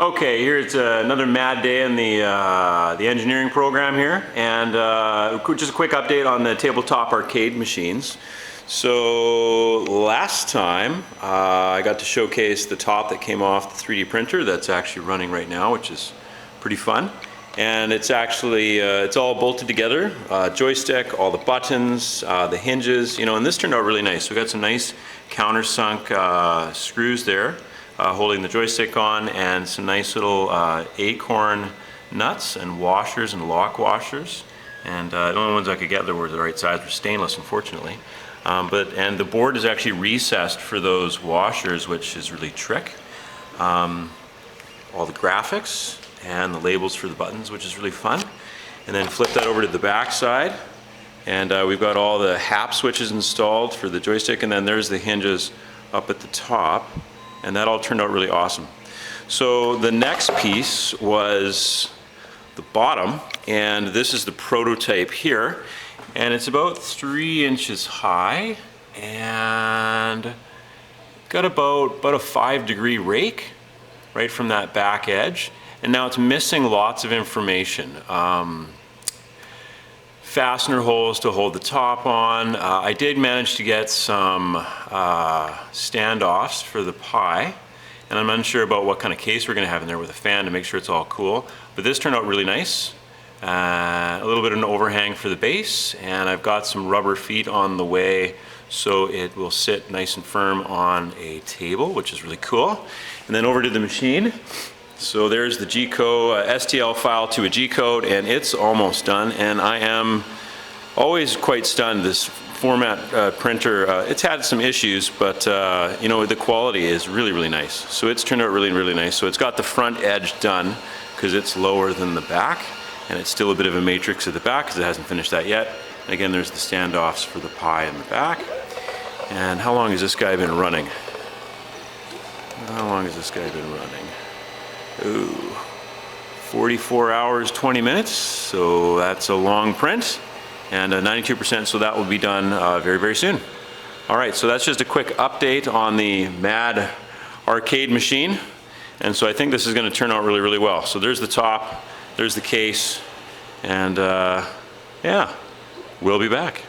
Okay, here it's another mad day in the engineering program here, and just a quick update on the tabletop arcade machines. So last time I got to showcase the top that came off the 3D printer that's actually running right now, which is pretty fun. And it's actually, it's all bolted together, joystick, all the buttons, the hinges, and this turned out really nice. We got some nice countersunk screws there. Holding the joystick on, and some nice little acorn nuts and washers and lock washers. And the only ones I could get that were the right size were stainless, unfortunately. And the board is actually recessed for those washers, which is really trick. All the graphics and the labels for the buttons, which is really fun. And then flip that over to the back side, and we've got all the HAP switches installed for the joystick, and then there's the hinges up at the top. And that all turned out really awesome. So the next piece was the bottom, and this is the prototype here, and it's about 3 inches high and got about a 5-degree rake right from that back edge, and now it's missing lots of information. Fastener holes to hold the top on. I did manage to get some standoffs for the Pi, and I'm unsure about what kind of case we're going to have in there with a fan to make sure it's all cool. But this turned out really nice. A little bit of an overhang for the base, and I've got some rubber feet on the way so it will sit nice and firm on a table, which is really cool. And then over to the machine. So there's the G-code, STL file to a G-code, and it's almost done. And I am always quite stunned. This format printer, it's had some issues, but the quality is really, really nice. So it's turned out really, really nice. So it's got the front edge done because it's lower than the back, and it's still a bit of a matrix at the back because it hasn't finished that yet. And again, there's the standoffs for the Pi in the back. And how long has this guy been running? How long has this guy been running? Ooh, 44 hours, 20 minutes, so that's a long print, and 92%, so that will be done very, very soon. All right, so that's just a quick update on the MAD arcade machine, and so I think this is going to turn out really, really well. So there's the top, there's the case, and yeah, we'll be back.